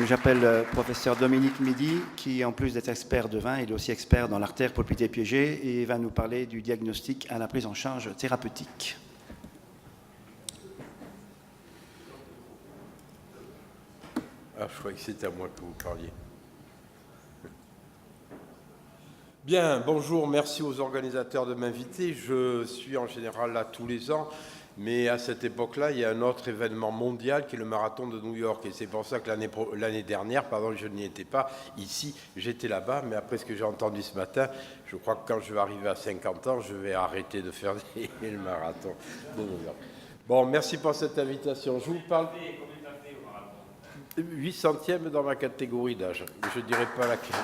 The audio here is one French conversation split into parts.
J'appelle le professeur Dominique Midi, qui, en plus d'être expert de vin, il est aussi expert dans l'artère poplitée piégée et va nous parler du diagnostic à la prise en charge thérapeutique. Ah, je croyais que c'était à moi que vous parliez. Bien, bonjour, merci aux organisateurs de m'inviter. Je suis en général là tous les ans, mais à cette époque-là, il y a un autre événement mondial qui est le marathon de New York. Et c'est pour ça que l'année dernière, je n'y étais pas ici, j'étais là-bas. Mais après ce que j'ai entendu ce matin, je crois que quand je vais arriver à 50 ans, je vais arrêter de faire le marathon de New York. Bon, merci pour cette invitation. Je vous parle... 800e dans ma catégorie d'âge. Je ne dirais pas laquelle.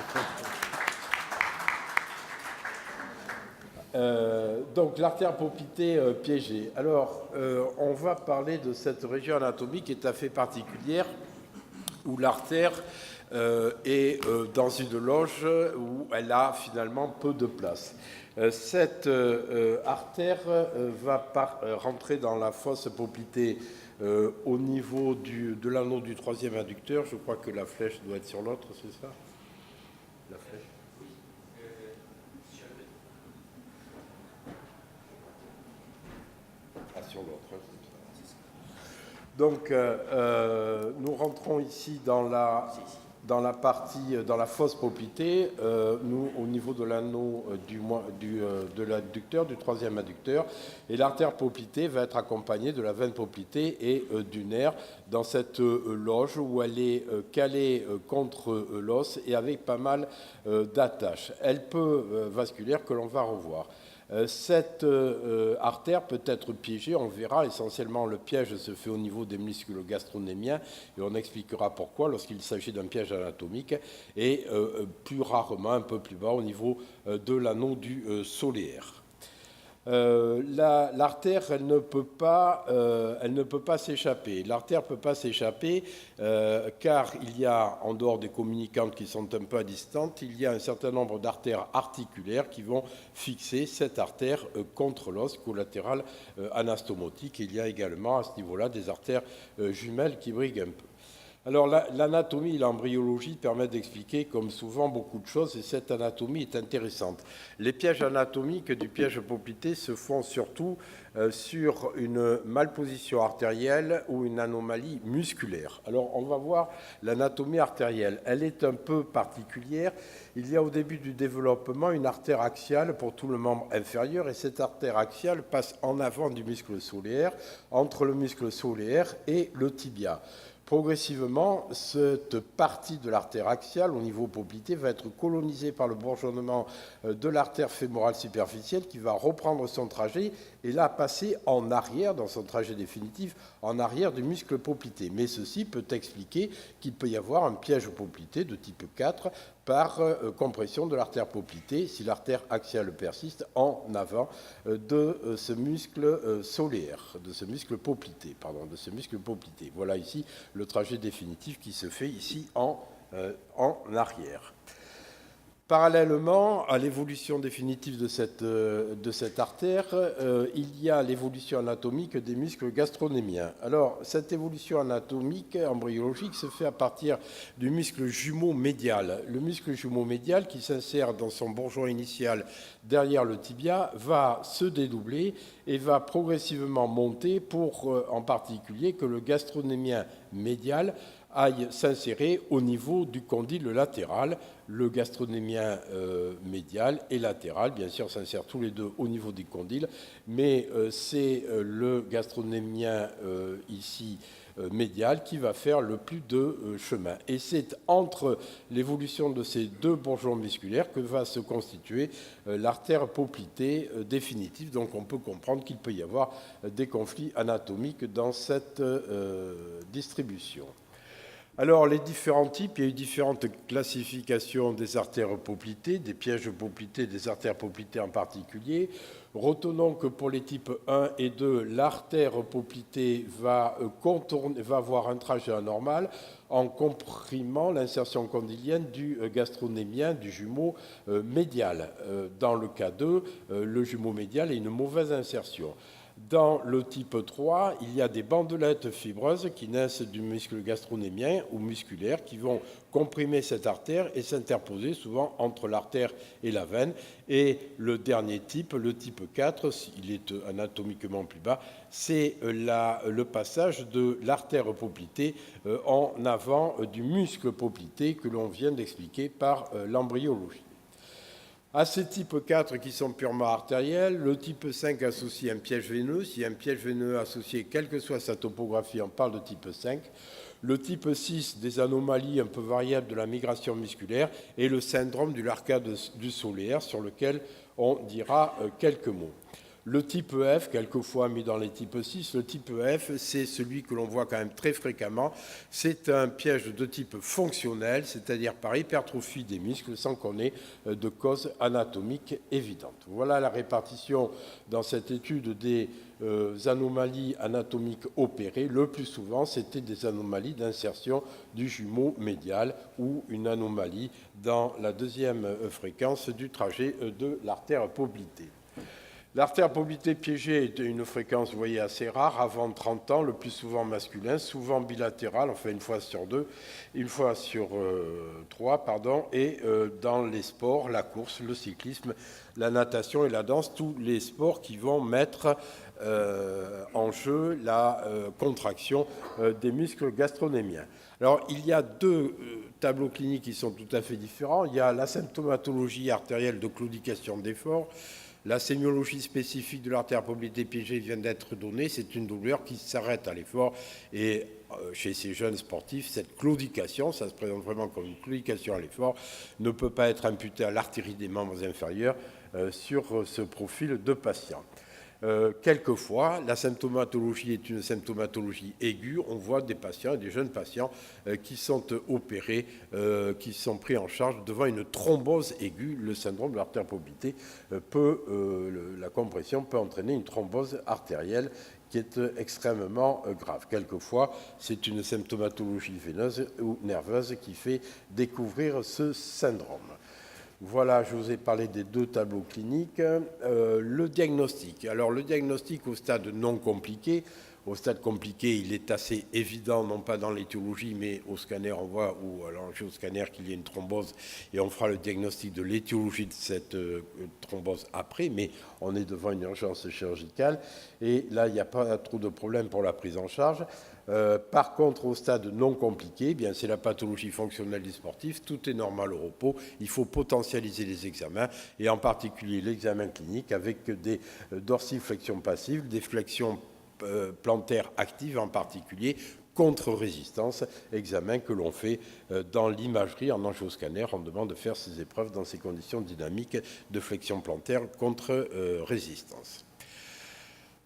Donc l'artère poplitée piégée. Alors, on va parler de cette région anatomique qui est assez particulière, où l'artère est dans une loge où elle a finalement peu de place. Cette artère va rentrer dans la fosse poplitée au niveau de l'anneau du troisième adducteur. Je crois que la flèche doit être sur l'autre, c'est ça? La flèche. Sur l'autre. Donc, nous rentrons ici dans la partie, dans la fosse poplitée, au niveau de l'anneau de l'adducteur, du troisième adducteur, et l'artère poplitée va être accompagnée de la veine poplitée et du nerf dans cette loge où elle est calée contre l'os et avec pas mal d'attaches. Elle peut vasculaire que l'on va revoir. Cette artère peut être piégée, on verra, essentiellement le piège se fait au niveau des muscles gastronémiens et on expliquera pourquoi lorsqu'il s'agit d'un piège anatomique et plus rarement un peu plus bas au niveau de l'anneau du soléaire. L'artère, elle ne peut pas s'échapper. L'artère ne peut pas s'échapper car il y a, en dehors des communicantes qui sont un peu à distance, il y a un certain nombre d'artères articulaires qui vont fixer cette artère contre l'os collatéral anastomotique. Il y a également à ce niveau-là des artères jumelles qui briguent un peu. Alors l'anatomie et l'embryologie permettent d'expliquer, comme souvent, beaucoup de choses, et cette anatomie est intéressante. Les pièges anatomiques du piège poplité se font surtout sur une malposition artérielle ou une anomalie musculaire. Alors on va voir l'anatomie artérielle. Elle est un peu particulière. Il y a au début du développement une artère axiale pour tout le membre inférieur, et cette artère axiale passe en avant du muscle soléaire, entre le muscle soléaire et le tibia. Progressivement, cette partie de l'artère axiale au niveau poplité va être colonisée par le bourgeonnement de l'artère fémorale superficielle qui va reprendre son trajet et là passer en arrière, dans son trajet définitif, en arrière du muscle poplité. Mais ceci peut expliquer qu'il peut y avoir un piège poplité de type 4 par compression de l'artère poplitée si l'artère axiale persiste en avant de ce muscle soléaire, de ce muscle poplité. Voilà ici le trajet définitif qui se fait ici en arrière. Parallèlement à l'évolution définitive de cette artère, il y a l'évolution anatomique des muscles gastronémiens. Alors, cette évolution anatomique embryologique se fait à partir du muscle jumeau médial. Le muscle jumeau médial, qui s'insère dans son bourgeon initial derrière le tibia, va se dédoubler et va progressivement monter pour, en particulier, que le gastronémien médial aille s'insérer au niveau du condyle latéral. Le gastronémien médial et latéral, bien sûr, s'insèrent tous les deux au niveau du condyle, mais c'est le gastronémien ici médial qui va faire le plus de chemin. Et c'est entre l'évolution de ces deux bourgeons musculaires que va se constituer l'artère poplitée définitive. Donc on peut comprendre qu'il peut y avoir des conflits anatomiques dans cette distribution. Alors, les différents types, il y a eu différentes classifications des artères poplitées, des pièges poplités, des artères poplitées en particulier. Retenons que pour les types 1 et 2, l'artère poplitée va avoir un trajet anormal en comprimant l'insertion condylienne du gastronémien, du jumeau médial. Dans le cas 2, le jumeau médial a une mauvaise insertion. Dans le type 3, il y a des bandelettes fibreuses qui naissent du muscle gastronémien ou musculaire qui vont comprimer cette artère et s'interposer souvent entre l'artère et la veine. Et le dernier type, le type 4, il est anatomiquement plus bas, c'est le passage de l'artère poplitée en avant du muscle poplité que l'on vient d'expliquer par l'embryologie. À ces types 4 qui sont purement artériels, le type 5 associe un piège veineux. S'il y a un piège veineux associé, quelle que soit sa topographie, on parle de type 5. Le type 6, des anomalies un peu variables de la migration musculaire, et le syndrome du l'arcade du solaire, sur lequel on dira quelques mots. Le type F, quelquefois mis dans les types 6, le type F, c'est celui que l'on voit quand même très fréquemment. C'est un piège de type fonctionnel, c'est-à-dire par hypertrophie des muscles, sans qu'on ait de cause anatomique évidente. Voilà la répartition dans cette étude des anomalies anatomiques opérées. Le plus souvent, c'était des anomalies d'insertion du jumeau médial ou une anomalie dans la deuxième fréquence du trajet de l'artère poplitée. L'artère poplitée piégée est une fréquence, vous voyez, assez rare, avant 30 ans, le plus souvent masculin, souvent bilatéral, enfin une fois sur 2, une fois sur 3, pardon, et dans les sports, la course, le cyclisme, la natation et la danse, tous les sports qui vont mettre en jeu la contraction des muscles gastronémiens. Alors, il y a deux tableaux cliniques qui sont tout à fait différents. Il y a la symptomatologie artérielle de claudication d'effort. La sémiologie spécifique de l'artère poplitée piégée vient d'être donnée. C'est une douleur qui s'arrête à l'effort. Et chez ces jeunes sportifs, cette claudication, ça se présente vraiment comme une claudication à l'effort, ne peut pas être imputée à l'artère des membres inférieurs sur ce profil de patient. Quelquefois, la symptomatologie est une symptomatologie aiguë. On voit des patients, des jeunes patients qui sont opérés, qui sont pris en charge devant une thrombose aiguë. Le syndrome de l'artère poplitée la compression peut entraîner une thrombose artérielle qui est extrêmement grave. Quelquefois, c'est une symptomatologie veineuse ou nerveuse qui fait découvrir ce syndrome. Voilà, je vous ai parlé des deux tableaux cliniques. Le diagnostic. Alors, le diagnostic au stade non compliqué. Au stade compliqué, il est assez évident, non pas dans l'étiologie, mais au scanner, on voit, ou à l'angioscanner, qu'il y a une thrombose, et on fera le diagnostic de l'étiologie de cette thrombose après, mais on est devant une urgence chirurgicale, et là, il n'y a pas trop de problème pour la prise en charge. Par contre, au stade non compliqué, eh bien, c'est la pathologie fonctionnelle du sportif, tout est normal au repos, il faut potentialiser les examens, et en particulier l'examen clinique avec des dorsiflexions passives, des flexions plantaires actives en particulier, contre-résistance, examen que l'on fait dans l'imagerie en angioscanner. On demande de faire ces épreuves dans ces conditions dynamiques de flexion plantaire contre-résistance.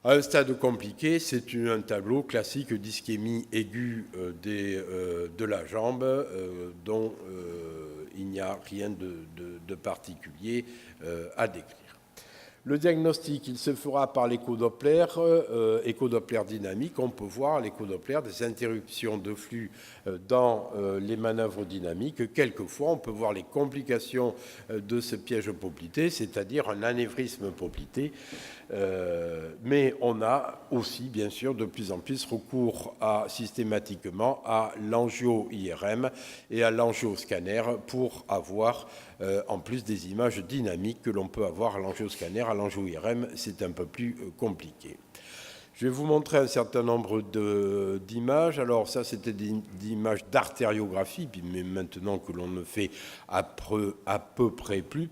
À un stade compliqué, c'est un tableau classique d'ischémie aiguë de la jambe dont il n'y a rien de particulier à décrire. Le diagnostic, il se fera par l'écho-Doppler dynamique. On peut voir l'écho-Doppler des interruptions de flux dans les manœuvres dynamiques. Quelquefois, on peut voir les complications de ce piège poplité, c'est-à-dire un anévrisme poplité. Mais on a aussi, bien sûr, de plus en plus recours systématiquement à l'angio-IRM et à l'angioscanner pour avoir, en plus des images dynamiques que l'on peut avoir à l'angioscanner, à l'angio-IRM, c'est un peu plus compliqué. Je vais vous montrer un certain nombre d'images. Alors ça, c'était des images d'artériographie, mais maintenant que l'on ne fait à peu près plus,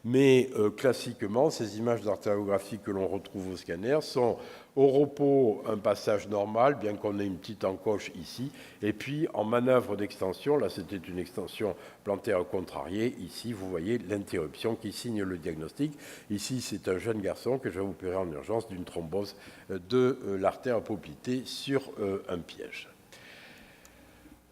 mais classiquement, ces images d'artériographie que l'on retrouve au scanner sont au repos un passage normal, bien qu'on ait une petite encoche ici, et puis en manœuvre d'extension, là c'était une extension plantaire contrariée, ici vous voyez l'interruption qui signe le diagnostic. Ici c'est un jeune garçon que je vais opérer en urgence d'une thrombose de l'artère poplitée sur un piège.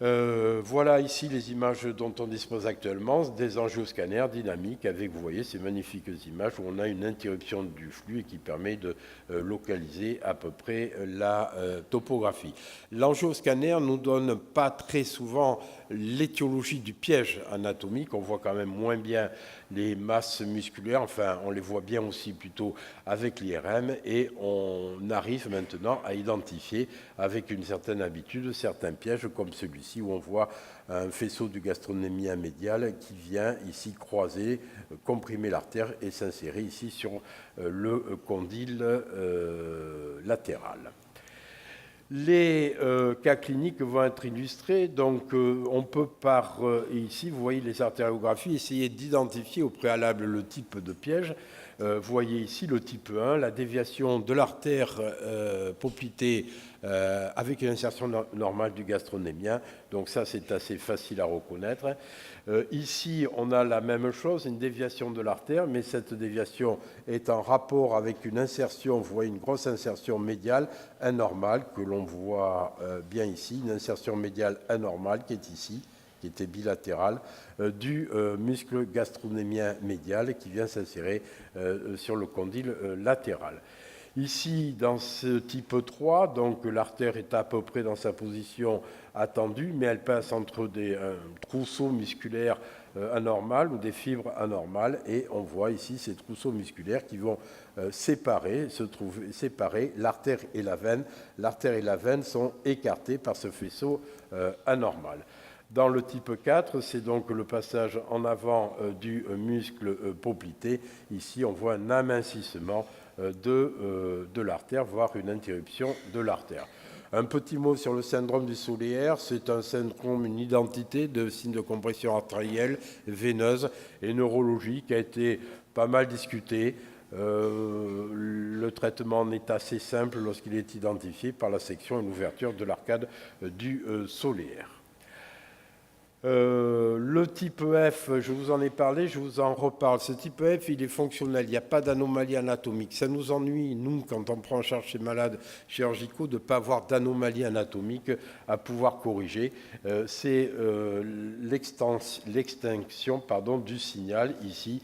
Voilà ici les images dont on dispose actuellement, des angioscanners dynamiques avec, vous voyez, ces magnifiques images où on a une interruption du flux et qui permet de localiser à peu près la topographie. L'angioscanner ne nous donne pas très souvent l'étiologie du piège anatomique. On voit quand même moins bien les masses musculaires, enfin on les voit bien aussi plutôt avec l'IRM, et on arrive maintenant à identifier avec une certaine habitude certains pièges comme celui-ci où on voit un faisceau du gastronémien médial qui vient ici croiser, comprimer l'artère et s'insérer ici sur le condyle latéral. Les cas cliniques vont être illustrés, donc on peut ici, vous voyez les artériographies, essayer d'identifier au préalable le type de piège. Vous voyez ici le type 1, la déviation de l'artère poplitée avec une insertion normale du gastronémien. Donc ça, c'est assez facile à reconnaître. Ici, on a la même chose, une déviation de l'artère, mais cette déviation est en rapport avec une insertion, vous voyez une grosse insertion médiale anormale que l'on voit bien ici, une insertion médiale anormale qui est ici, qui était bilatérale, du muscle gastronémien médial qui vient s'insérer sur le condyle latéral. Ici, dans ce type 3, donc l'artère est à peu près dans sa position attendue, mais elle passe entre des trousseaux musculaires anormales ou des fibres anormales, et on voit ici ces trousseaux musculaires qui vont séparer l'artère et la veine. L'artère et la veine sont écartées par ce faisceau anormal. Dans le type 4, c'est donc le passage en avant du muscle poplité. Ici, on voit un amincissement de l'artère, voire une interruption de l'artère. Un petit mot sur le syndrome du Soléaire. C'est un syndrome, une identité de signe de compression artérielle, veineuse et neurologique qui a été pas mal discuté. Le traitement est assez simple lorsqu'il est identifié par la section et l'ouverture de l'arcade du soléaire. Le type F, je vous en ai parlé, je vous en reparle. Ce type F, il est fonctionnel, il n'y a pas d'anomalie anatomique. Ça nous ennuie, nous, quand on prend en charge ces malades chirurgicaux, de ne pas avoir d'anomalie anatomique à pouvoir corriger. C'est l'extinction du signal ici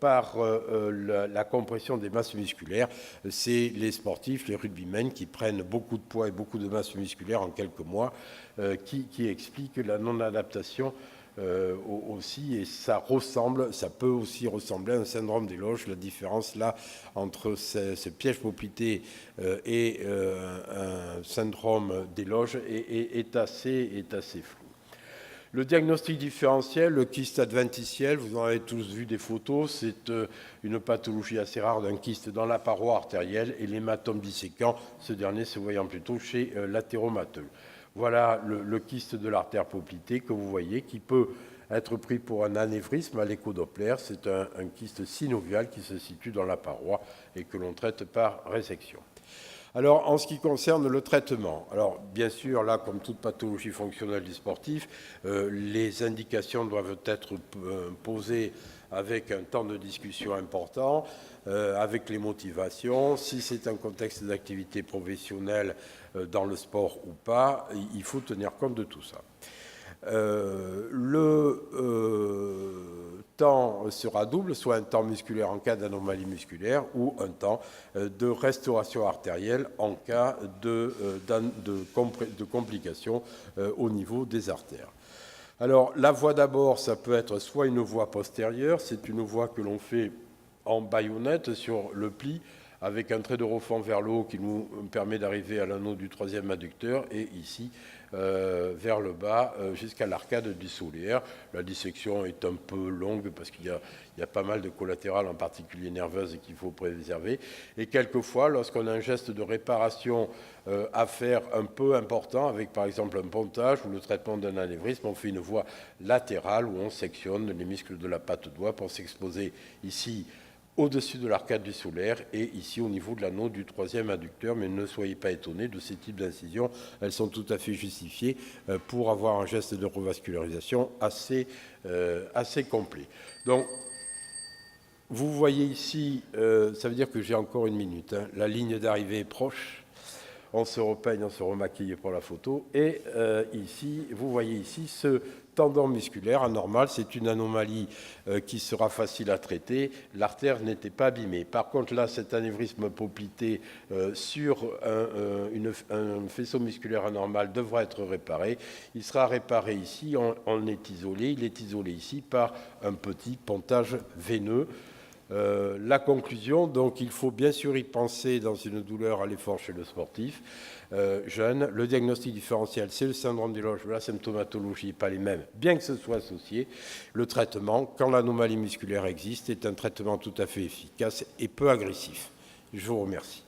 par la compression des masses musculaires. C'est les sportifs, les rugbymen qui prennent beaucoup de poids et beaucoup de masse musculaire en quelques mois qui expliquent la non-adaptation aussi, et ça peut aussi ressembler à un syndrome des loges. La différence là entre ce piège poplité et un syndrome des loges est assez flou. Le diagnostic différentiel, le kyste adventitiel, vous en avez tous vu des photos, c'est une pathologie assez rare d'un kyste dans la paroi artérielle et l'hématome disséquant, ce dernier se voyant plutôt chez l'athéromateux. Voilà le kyste de l'artère poplitée que vous voyez, qui peut être pris pour un anévrisme à l'écho-Doppler. C'est un kyste synovial qui se situe dans la paroi et que l'on traite par résection. Alors, en ce qui concerne le traitement, alors bien sûr, là, comme toute pathologie fonctionnelle du sportif, les indications doivent être posées avec un temps de discussion important, avec les motivations. Si c'est un contexte d'activité professionnelle dans le sport ou pas, il faut tenir compte de tout ça. Le temps sera double, soit un temps musculaire en cas d'anomalie musculaire ou un temps de restauration artérielle en cas de complications au niveau des artères. Alors, la voie d'abord, ça peut être soit une voie postérieure, c'est une voie que l'on fait en baïonnette sur le pli, avec un trait de refend vers le haut qui nous permet d'arriver à l'anneau du troisième adducteur, et ici, vers le bas, jusqu'à l'arcade du soléaire. La dissection est un peu longue parce qu'il y a pas mal de collatérales, en particulier nerveuses, qu'il faut préserver. Et quelquefois, lorsqu'on a un geste de réparation à faire un peu important, avec par exemple un pontage ou le traitement d'un anévrisme, on fait une voie latérale où on sectionne les muscles de la patte doigt pour s'exposer ici au-dessus de l'arcade du solaire et ici au niveau de l'anneau du troisième adducteur. Mais ne soyez pas étonnés de ces types d'incisions, elles sont tout à fait justifiées pour avoir un geste de revascularisation assez complet. Donc, vous voyez ici, ça veut dire que j'ai encore une minute, hein, la ligne d'arrivée est proche. on se repeigne, on se remaquille pour la photo. Et ici, vous voyez ici ce tendon musculaire anormal, c'est une anomalie qui sera facile à traiter. L'artère n'était pas abîmée. Par contre, là, cet anévrisme poplité sur un faisceau musculaire anormal devra être réparé. Il sera réparé ici, on est isolé. Il est isolé ici par un petit pontage veineux. La conclusion, donc il faut bien sûr y penser dans une douleur à l'effort chez le sportif jeune. Le diagnostic différentiel, c'est le syndrome des loges, la symptomatologie n'est pas les mêmes, bien que ce soit associé. Le traitement, quand l'anomalie musculaire existe, est un traitement tout à fait efficace et peu agressif. Je vous remercie.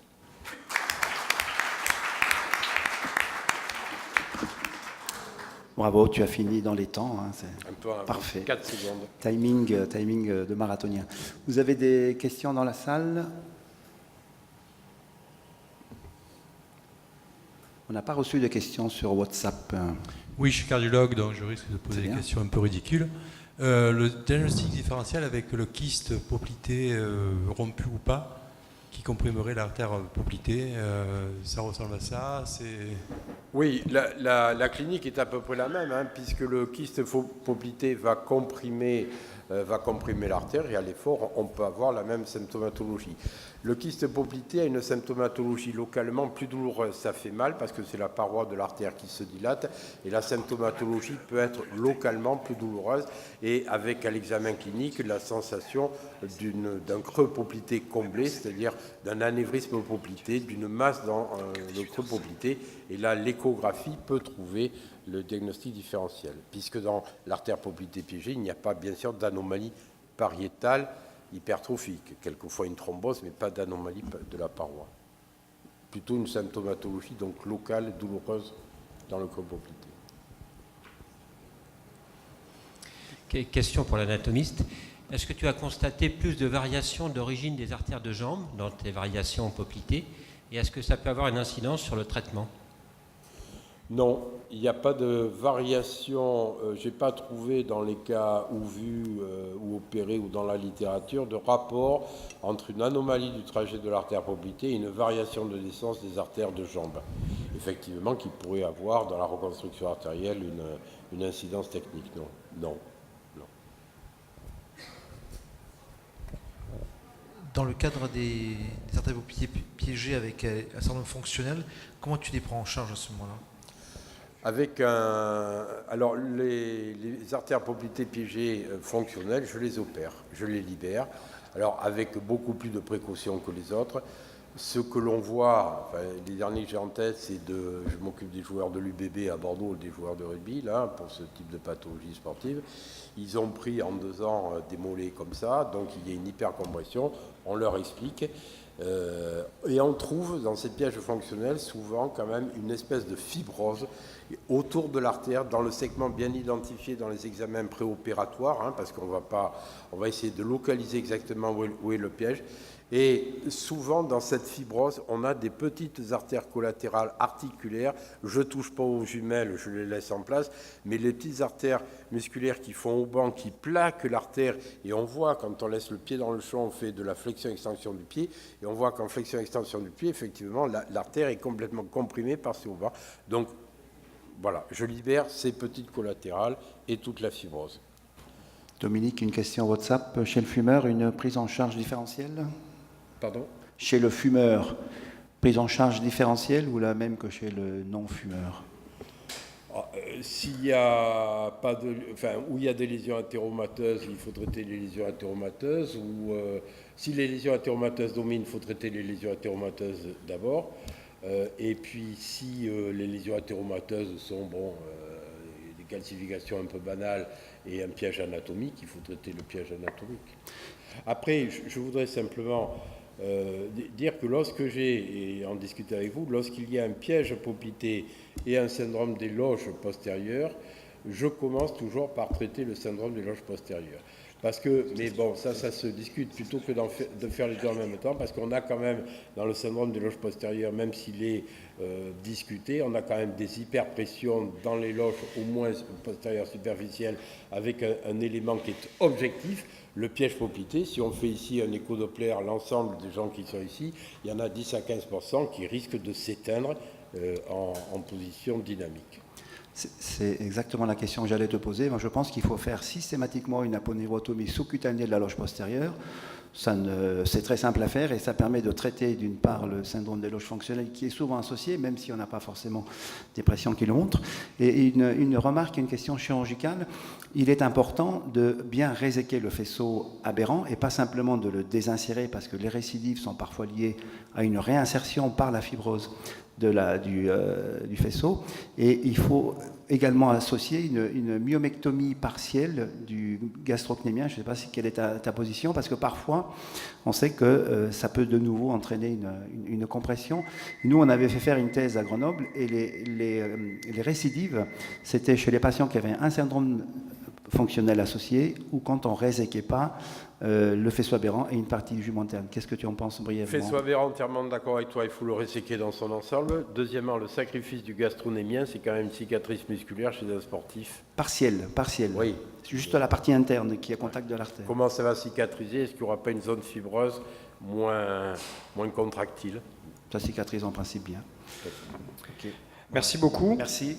Bravo, tu as fini dans les temps. Hein, c'est un peu parfait. 4 secondes. Timing de marathonien. Vous avez des questions dans la salle? On n'a pas reçu de questions sur WhatsApp. Oui, je suis cardiologue, donc je risque de poser des questions un peu ridicules. Le diagnostic différentiel avec le kyste poplité rompu ou pas, qui comprimerait l'artère poplitée, ça ressemble à ça. Oui, la clinique est à peu près la même, hein, puisque le kyste poplité va comprimer l'artère, et à l'effort, on peut avoir la même symptomatologie. Le kyste poplité a une symptomatologie localement plus douloureuse. Ça fait mal parce que c'est la paroi de l'artère qui se dilate, et la symptomatologie peut être localement plus douloureuse, et avec à l'examen clinique la sensation d'un creux poplité comblé, c'est-à-dire d'un anévrisme poplité, d'une masse dans le creux poplité, et là l'échographie peut trouver le diagnostic différentiel, puisque dans l'artère poplité piégée, il n'y a pas bien sûr d'anomalie pariétale hypertrophique, quelquefois une thrombose, mais pas d'anomalie de la paroi. Plutôt une symptomatologie donc locale, douloureuse dans le creux poplité. Question pour l'anatomiste. Est-ce que tu as constaté plus de variations d'origine des artères de jambe dans tes variations poplitées, et est-ce que ça peut avoir une incidence sur le traitement? Non, il n'y a pas de variation. Je n'ai pas trouvé dans les cas ou vus ou opérés ou dans la littérature de rapport entre une anomalie du trajet de l'artère poplitée et une variation de naissance des artères de jambe. Effectivement, qui pourrait avoir dans la reconstruction artérielle une incidence technique. Non. Dans le cadre des artères poplitées piégées avec un syndrome fonctionnel, comment tu les prends en charge à ce moment-là? Alors, les artères poplitées piégées fonctionnelles, je les opère, je les libère. Alors, avec beaucoup plus de précautions que les autres. Ce que l'on voit, les derniers que j'ai en tête, je m'occupe des joueurs de l'UBB à Bordeaux, des joueurs de rugby, là, pour ce type de pathologie sportive. Ils ont pris en 2 ans des mollets comme ça, donc il y a une hypercompression, on leur explique. Et on trouve dans ces pièges fonctionnels souvent quand même une espèce de fibrose autour de l'artère, dans le segment bien identifié dans les examens préopératoires, hein, parce qu'on va essayer de localiser exactement où est le piège. Et souvent, dans cette fibrose, on a des petites artères collatérales articulaires. Je ne touche pas aux jumelles, je les laisse en place, mais les petites artères musculaires qui font au banc, qui plaquent l'artère, et on voit, quand on laisse le pied dans le champ, on fait de la flexion-extension du pied, et on voit qu'en flexion-extension du pied, effectivement, l'artère est complètement comprimée par ce haut banc. Donc, voilà, je libère ces petites collatérales et toute la fibrose. Dominique, une question WhatsApp. Chez le fumeur, une prise en charge différentielle? Pardon? Chez le fumeur, prise en charge différentielle ou la même que chez le non-fumeur? S'il y a où il y a des lésions athéromateuses, il faut traiter les lésions athéromateuses, ou si les lésions athéromateuses dominent, il faut traiter les lésions athéromateuses d'abord. Et puis si les lésions athéromateuses sont des calcifications un peu banales et un piège anatomique, il faut traiter le piège anatomique. Après, je voudrais simplement dire que lorsque j'ai, et en discuter avec vous, lorsqu'il y a un piège poplité et un syndrome des loges postérieures, je commence toujours par traiter le syndrome des loges postérieures. Parce que, mais bon, ça se discute plutôt que de faire les deux en même temps, parce qu'on a quand même, dans le syndrome des loges postérieures, même s'il est discuté, on a quand même des hyperpressions dans les loges, au moins postérieures superficielles, avec un élément qui est objectif, le piège poplité. Si on fait ici un écho Doppler, l'ensemble des gens qui sont ici, il y en a 10 à 15% qui risquent de s'éteindre en position dynamique. C'est exactement la question que j'allais te poser. Moi, je pense qu'il faut faire systématiquement une aponeurotomie sous-cutanée de la loge postérieure. C'est très simple à faire et ça permet de traiter d'une part le syndrome des loges fonctionnelles qui est souvent associé, même si on n'a pas forcément des pressions qui le montrent. Et une remarque, une question chirurgicale, il est important de bien réséquer le faisceau aberrant et pas simplement de le désinsérer parce que les récidives sont parfois liées à une réinsertion par la fibrose du faisceau. Et il faut également associer une myomectomie partielle du gastrocnémien. Je ne sais pas quelle est ta position, parce que parfois, on sait que ça peut de nouveau entraîner une compression. Nous, on avait fait faire une thèse à Grenoble, et les récidives, c'était chez les patients qui avaient un syndrome fonctionnel associé, ou quand on ne réséquait pas le faisceau aberrant et une partie jumentaire. Qu'est-ce que tu en penses brièvement? Faisceau aberrant, entièrement d'accord avec toi, il faut le réséquer dans son ensemble. Deuxièmement, le sacrifice du gastronémien, c'est quand même une cicatrice musculaire chez un sportif. Partielle. Oui. C'est juste la partie interne qui est à contact de l'artère. Comment ça va cicatriser? Est-ce qu'il n'y aura pas une zone fibreuse moins contractile? Ça cicatrise en principe bien. Merci beaucoup. Merci.